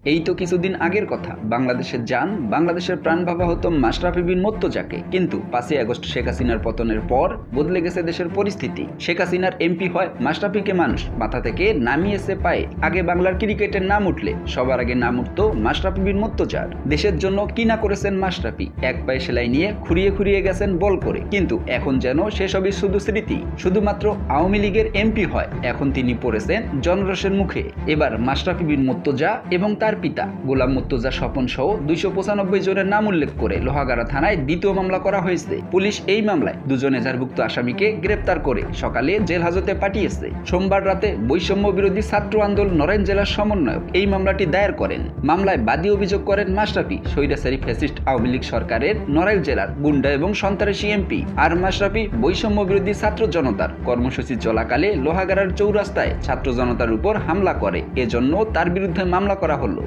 এই তো কিছুদিন আগের কথা। বাংলাদেশের জান, বাংলাদেশের প্রাণ ভাবা হতো মাশরাফি বিন মুর্তজাকে, কিন্তু 5ই আগস্ট শেখ হাসিনার পতনের পর বদলে গেছে দেশের পরিস্থিতি। শেখ হাসিনার এমপি হয় মাশরাফিকে মানুষ মাথা থেকে নামিয়েছে পায়ে। আগে বাংলার ক্রিকেটের নাম উঠলে সবার আগে নাম উঠতো মাশরাফি বিন মুর্তজার। দেশের জন্য কি না করেছেন মাশরাফি, এক পায়ে সেলাই নিয়ে খুঁড়িয়ে খুঁড়িয়ে গেছেন বল করে, কিন্তু এখন যেন সেসবই শুধু স্মৃতি। শুধুমাত্র আওয়ামী লীগের এমপি হয়, এখন তিনি পড়েছেন জনরসের মুখে। এবার মাশরাফি বিন মুর্তজা এবং তার পিতা গোলাম মুর্তজা স্বপন সহ 295 জনের নাম উল্লেখ করে লোহাগাড়া থানায় দ্বিতীয় মামলা করা হয়েছে। পুলিশ এই মামলায় দুজন এজাহারভুক্ত আসামিকে গ্রেপ্তার করে সকালে জেল হাজতে পাঠিয়েছে। সোমবার রাতে বৈষম্য বিরোধী ছাত্র আন্দোলন নড়াইল জেলার সমন্বয়ক এই মামলাটি দায়ের করেন। মামলায় বাদী অভিযোগ করেন মাশরাফি স্বৈরাচারী ফ্যাসিস্ট আওয়ামী লীগ সরকারের নড়াইল জেলার গুন্ডা এবং সন্ত্রাসী এমপি। আর মাশরাফি বৈষম্য বিরোধী ছাত্র জনতার কর্মসূচি চলাকালে লোহাগাড়ার চৌরাস্তায় ছাত্র জনতার উপর হামলা করে, এজন্য তার বিরুদ্ধে মামলা করা হলো।